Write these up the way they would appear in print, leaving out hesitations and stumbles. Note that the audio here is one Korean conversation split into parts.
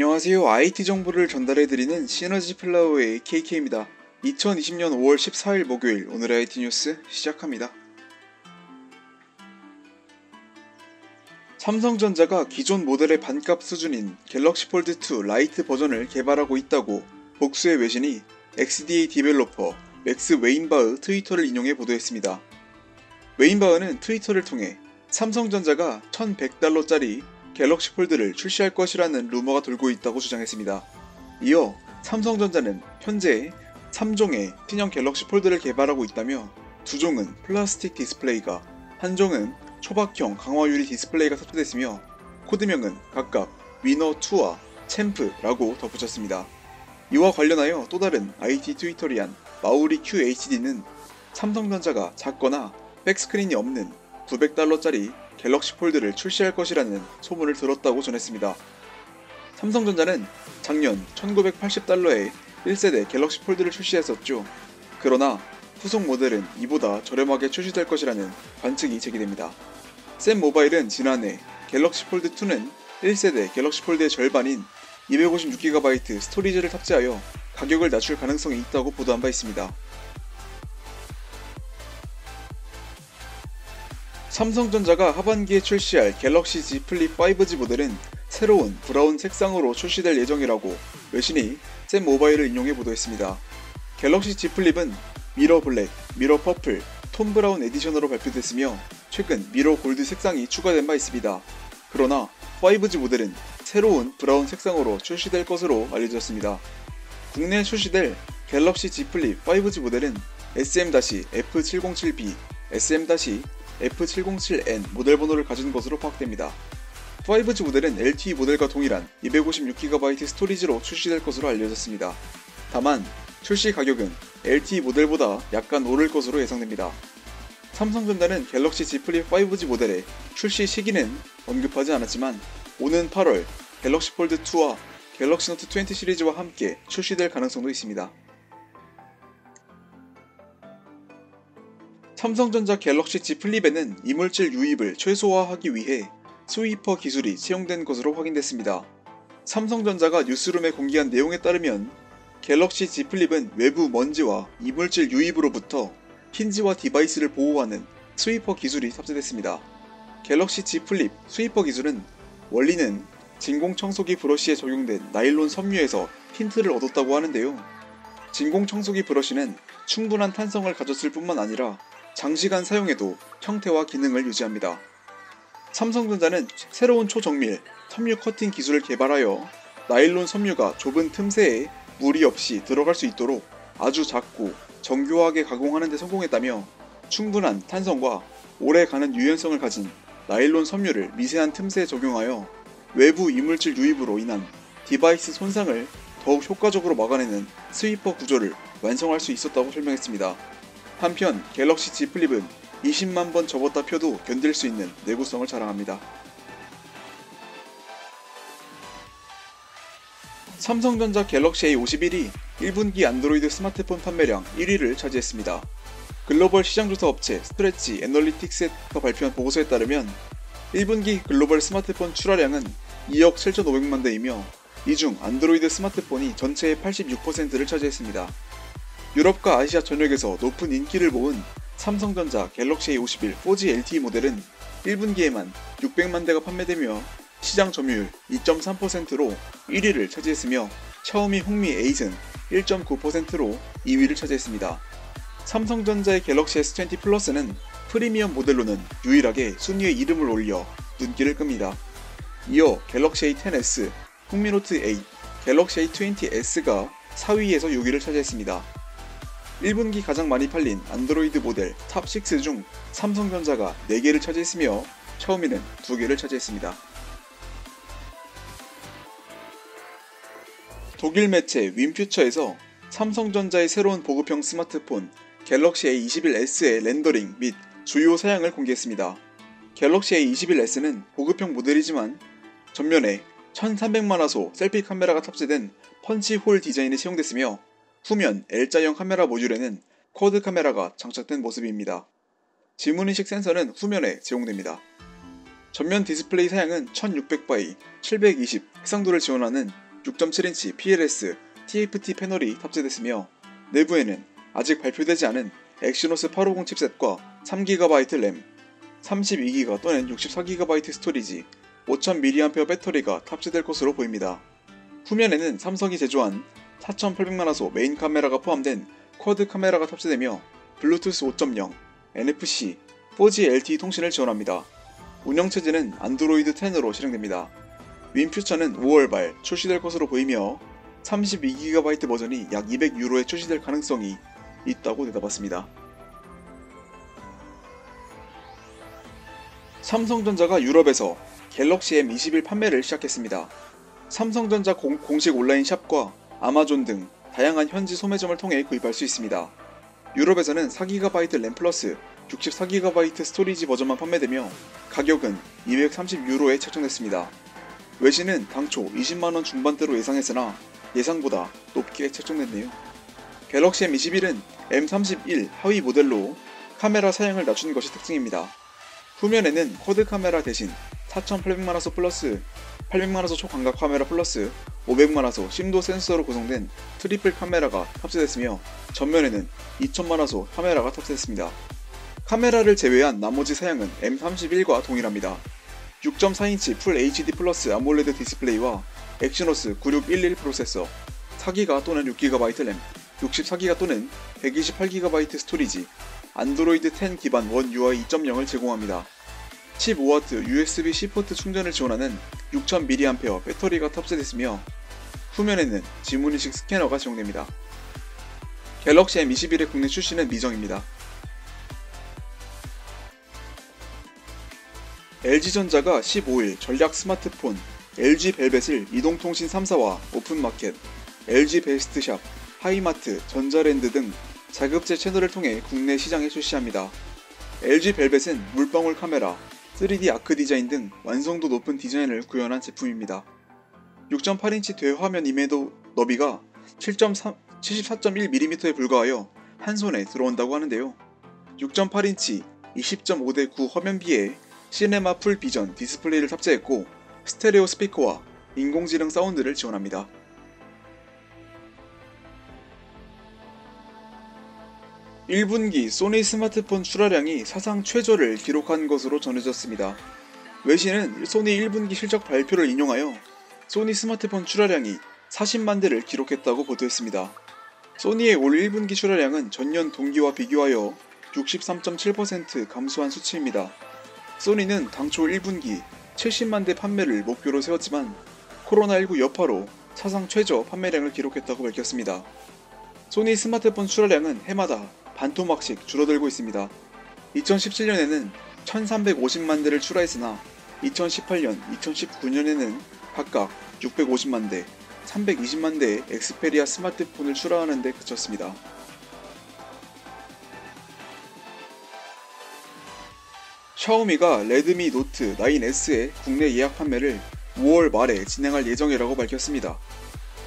안녕하세요. IT 정보를 전달해드리는 시너지 플라워의 KK입니다. 2020년 5월 14일 목요일 오늘의 IT 뉴스 시작합니다. 삼성전자가 기존 모델의 반값 수준인 갤럭시 폴드 2 라이트 버전을 개발하고 있다고 복수의 외신이 XDA 디벨로퍼 맥스 웨인바흐 트위터를 인용해 보도했습니다. 웨인바흐는 트위터를 통해 삼성전자가 $1,100짜리 갤럭시 폴드를 출시할 것이라는 루머가 돌고 있다고 주장했습니다. 이어 삼성전자는 현재 3종의 신형 갤럭시 폴드를 개발하고 있다며 2종은 플라스틱 디스플레이가, 1종은 초박형 강화 유리 디스플레이가 탑재됐으며 코드명은 각각 위너2와 챔프라고 덧붙였습니다. 이와 관련하여 또 다른 IT 트위터리안 마우리 QHD는 삼성전자가 작거나 백스크린이 없는 $900짜리 갤럭시 폴드를 출시할 것이라는 소문을 들었다고 전했습니다. 삼성전자는 작년 $1980에 1세대 갤럭시 폴드를 출시했었죠. 그러나 후속 모델은 이보다 저렴하게 출시될 것이라는 관측이 제기됩니다. 샘모바일은 지난해 갤럭시 폴드 2는 1세대 갤럭시 폴드의 절반인 256GB 스토리지를 탑재하여 가격을 낮출 가능성이 있다고 보도한 바 있습니다. 삼성전자가 하반기에 출시할 갤럭시 Z 플립 5G 모델은 새로운 브라운 색상으로 출시될 예정이라고 외신이 샘모바일을 인용해 보도했습니다. 갤럭시 Z 플립은 미러 블랙, 미러 퍼플, 톤 브라운 에디션으로 발표됐으며 최근 미러 골드 색상이 추가된 바 있습니다. 그러나 5G 모델은 새로운 브라운 색상으로 출시될 것으로 알려졌습니다. 국내에 출시될 갤럭시 Z 플립 5G 모델은 SM-F707B, SM-F707N 모델 번호를 가진 것으로 파악됩니다. 5G 모델은 LTE 모델과 동일한 256GB 스토리지로 출시될 것으로 알려졌습니다. 다만 출시 가격은 LTE 모델보다 약간 오를 것으로 예상됩니다. 삼성전자는 갤럭시 Z 플립 5G 모델의 출시 시기는 언급하지 않았지만 오는 8월 갤럭시 폴드 2와 갤럭시 노트 20 시리즈와 함께 출시될 가능성도 있습니다. 삼성전자 갤럭시 Z 플립에는 이물질 유입을 최소화하기 위해 스위퍼 기술이 채용된 것으로 확인됐습니다. 삼성전자가 뉴스룸에 공개한 내용에 따르면 갤럭시 Z 플립은 외부 먼지와 이물질 유입으로부터 힌지와 디바이스를 보호하는 스위퍼 기술이 탑재됐습니다. 갤럭시 Z 플립 스위퍼 기술은 원리는 진공 청소기 브러쉬에 적용된 나일론 섬유에서 힌트를 얻었다고 하는데요. 진공 청소기 브러쉬는 충분한 탄성을 가졌을 뿐만 아니라 장시간 사용해도 형태와 기능을 유지합니다. 삼성전자는 새로운 초정밀 섬유 커팅 기술을 개발하여 나일론 섬유가 좁은 틈새에 물이 없이 들어갈 수 있도록 아주 작고 정교하게 가공하는 데 성공했다며 충분한 탄성과 오래가는 유연성을 가진 나일론 섬유를 미세한 틈새에 적용하여 외부 이물질 유입으로 인한 디바이스 손상을 더욱 효과적으로 막아내는 스위퍼 구조를 완성할 수 있었다고 설명했습니다. 한편 갤럭시 Z 플립은 20만 번 접었다 펴도 견딜 수 있는 내구성을 자랑합니다. 삼성전자 갤럭시 A51이 1분기 안드로이드 스마트폰 판매량 1위를 차지했습니다. 글로벌 시장조사 업체 스트레치 애널리틱스가 발표한 보고서에 따르면 1분기 글로벌 스마트폰 출하량은 2억 7,500만 대이며 이 중 안드로이드 스마트폰이 전체의 86%를 차지했습니다. 유럽과 아시아 전역에서 높은 인기를 모은 삼성전자 갤럭시 A51 4G LTE 모델은 1분기에만 600만 대가 판매되며 시장 점유율 2.3%로 1위를 차지했으며 샤오미 홍미 8은 1.9%로 2위를 차지했습니다. 삼성전자의 갤럭시 S20 플러스는 프리미엄 모델로는 유일하게 순위에 이름을 올려 눈길을 끕니다. 이어 갤럭시 A10s, 홍미노트 8, 갤럭시 A20s가 4위에서 6위를 차지했습니다. 1분기 가장 많이 팔린 안드로이드 모델 탑6 중 삼성전자가 4개를 차지했으며 샤오미는 2개를 차지했습니다. 독일 매체 윈퓨처에서 삼성전자의 새로운 보급형 스마트폰 갤럭시 A21s의 렌더링 및 주요 사양을 공개했습니다. 갤럭시 A21s는 보급형 모델이지만 전면에 1300만화소 셀피 카메라가 탑재된 펀치홀 디자인이 채용됐으며 후면 L자형 카메라 모듈에는 쿼드 카메라가 장착된 모습입니다. 지문인식 센서는 후면에 제공됩니다. 전면 디스플레이 사양은 1600x 720 해상도를 지원하는 6.7인치 PLS TFT 패널이 탑재됐으며 내부에는 아직 발표되지 않은 엑시노스 850 칩셋과 3GB 램, 32GB 또는 64GB 스토리지, 5000mAh 배터리가 탑재될 것으로 보입니다. 후면에는 삼성이 제조한 4800만화소 메인 카메라가 포함된 쿼드 카메라가 탑재되며 블루투스 5.0, NFC, 4G LTE 통신을 지원합니다. 운영체제는 안드로이드 10으로 실행됩니다. 윈퓨처는 5월 말 출시될 것으로 보이며 32GB 버전이 약 200유로에 출시될 가능성이 있다고 대답했습니다. 삼성전자가 유럽에서 갤럭시 M21 판매를 시작했습니다. 삼성전자 공식 온라인 샵과 아마존 등 다양한 현지 소매점을 통해 구입할 수 있습니다. 유럽에서는 4GB 램 플러스 64GB 스토리지 버전만 판매되며 가격은 230유로에 책정됐습니다. 외신은 당초 20만원 중반대로 예상했으나 예상보다 높게 책정됐네요. 갤럭시 M21은 M31 하위 모델로 카메라 사양을 낮춘 것이 특징입니다. 후면에는 쿼드 카메라 대신 4800만화소 플러스 800만화소 초광각 카메라 플러스 500만화소 심도 센서로 구성된 트리플 카메라가 탑재됐으며 전면에는 2000만화소 카메라가 탑재됐습니다. 카메라를 제외한 나머지 사양은 M31과 동일합니다. 6.4인치 풀 HD 플러스 아몰레드 디스플레이와 엑시노스 9611 프로세서, 4기가 또는 6GB 램, 64기가 또는 128GB 스토리지, 안드로이드 10 기반 원 UI 2.0을 제공합니다. 15W USB-C 포트 충전을 지원하는 6000mAh 배터리가 탑재됐으며 후면에는 지문인식 스캐너가 지원됩니다. 갤럭시 M21의 국내 출시는 미정입니다. LG전자가 15일 전략 스마트폰 LG 벨벳을 이동통신 3사와 오픈마켓, LG 베스트샵, 하이마트, 전자랜드 등 자급제 채널을 통해 국내 시장에 출시합니다. LG 벨벳은 물방울 카메라, 3D 아크 디자인 등 완성도 높은 디자인을 구현한 제품입니다. 6.8인치 대화면 이미도 너비가 74.1mm에 불과하여 한 손에 들어온다고 하는데요. 6.8인치 20.5:9 화면비에 시네마 풀 비전 디스플레이를 탑재했고 스테레오 스피커와 인공지능 사운드를 지원합니다. (1분기) 소니 스마트폰 출하량이 사상 최저를 기록한 것으로 전해졌습니다. 외신은 소니 1분기 실적 발표를 인용하여 소니 스마트폰 출하량이 40만 대를 기록했다고 보도했습니다. 소니의 올 1분기 출하량은 전년 동기와 비교하여 63.7% 감소한 수치입니다. 소니는 당초 1분기 70만 대 판매를 목표로 세웠지만 코로나19 여파로 사상 최저 판매량을 기록했다고 밝혔습니다. 소니 스마트폰 출하량은 해마다 반토막씩 줄어들고 있습니다. 2017년에는 1350만 대를 출하했으나 2018년, 2019년에는 각각 650만 대, 320만 대의 엑스페리아 스마트폰을 출하하는 데 그쳤습니다. 샤오미가 레드미 노트 9S의 국내 예약 판매를 5월 말에 진행할 예정이라고 밝혔습니다.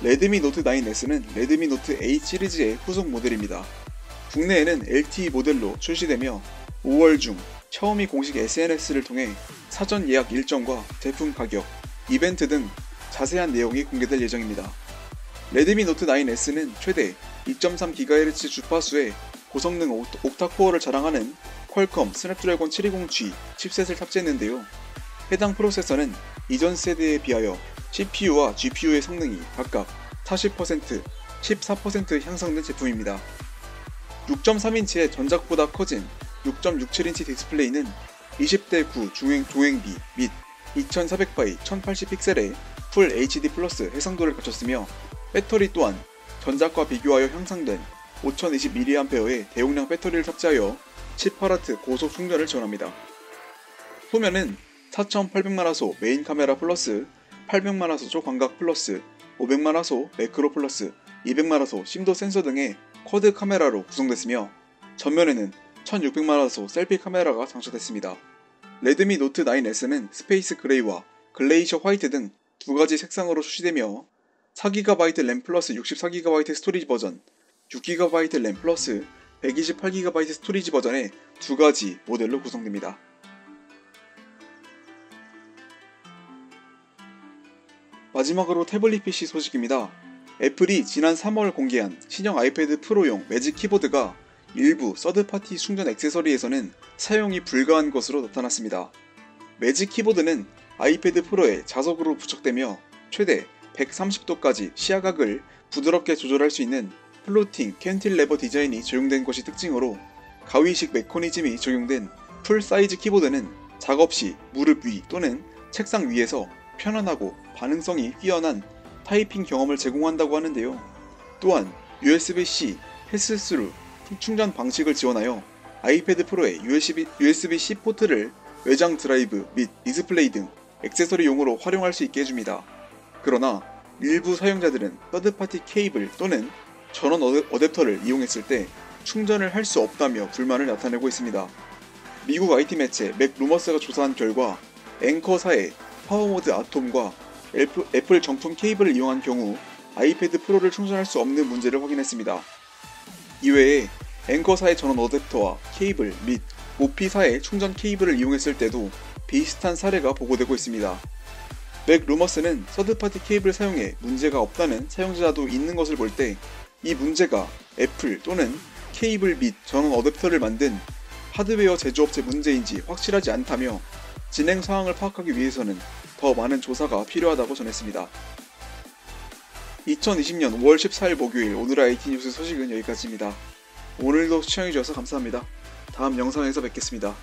레드미 노트 9S는 레드미 노트 8 시리즈의 후속 모델입니다. 국내에는 LTE 모델로 출시되며 5월 중 샤오미 공식 SNS를 통해 사전 예약 일정과 제품 가격, 이벤트 등 자세한 내용이 공개될 예정입니다. 레드미 노트 9S는 최대 2.3GHz 주파수의 고성능 옥타코어를 자랑하는 퀄컴 스냅드래곤 720G 칩셋을 탑재했는데요. 해당 프로세서는 이전 세대에 비하여 CPU와 GPU의 성능이 각각 40%, 14% 향상된 제품입니다. 6.3인치의 전작보다 커진 6.67인치 디스플레이는 20:9 조행비 및 2400x 1080픽셀의 풀 HD 플러스 해상도를 갖췄으며 배터리 또한 전작과 비교하여 향상된 5020mAh의 대용량 배터리를 탑재하여 18W 고속 충전을 지원합니다. 후면은 4800만화소 메인 카메라 플러스 800만화소 초광각 플러스 500만화소 매크로 플러스 200만화소 심도 센서 등의 쿼드 카메라로 구성됐으며 전면에는 1600만화소 셀피 카메라가 장착됐습니다. 레드미 노트 9S는 스페이스 그레이와 글레이셔 화이트 등 두 가지 색상으로 출시되며 4GB 램 플러스 64GB 스토리지 버전, 6GB 램 플러스 128GB 스토리지 버전의 두 가지 모델로 구성됩니다. 마지막으로 태블릿 PC 소식입니다. 애플이 지난 3월 공개한 신형 아이패드 프로용 매직 키보드가 일부 서드파티 충전 액세서리에서는 사용이 불가한 것으로 나타났습니다. 매직 키보드는 아이패드 프로에 자석으로 부착되며 최대 130도까지 시야각을 부드럽게 조절할 수 있는 플로팅 캔틸레버 디자인이 적용된 것이 특징으로 가위식 메커니즘이 적용된 풀 사이즈 키보드는 작업 시 무릎 위 또는 책상 위에서 편안하고 반응성이 뛰어난 타이핑 경험을 제공한다고 하는데요. 또한 USB-C 패스스루 충전 방식을 지원하여 아이패드 프로의 USB-C 포트를 외장 드라이브 및 디스플레이 등 액세서리용으로 활용할 수 있게 해줍니다. 그러나 일부 사용자들은 서드파티 케이블 또는 전원 어댑터를 이용했을 때 충전을 할 수 없다며 불만을 나타내고 있습니다. 미국 IT 매체 맥루머스가 조사한 결과 앵커사의 파워모드 아톰과 애플 정품 케이블을 이용한 경우 아이패드 프로를 충전할 수 없는 문제를 확인했습니다. 이외에 앵커사의 전원 어댑터와 케이블 및 모피사의 충전 케이블을 이용했을 때도 비슷한 사례가 보고되고 있습니다. 맥루머스는 서드파티 케이블 사용에 문제가 없다는 사용자도 있는 것을 볼 때 이 문제가 애플 또는 케이블 및 전원 어댑터를 만든 하드웨어 제조업체 문제인지 확실하지 않다며 진행 상황을 파악하기 위해서는 더 많은 조사가 필요하다고 전했습니다. 2020년 5월 14일 목요일 오늘의 IT 뉴스 소식은 여기까지입니다. 오늘도 시청해주셔서 감사합니다. 다음 영상에서 뵙겠습니다.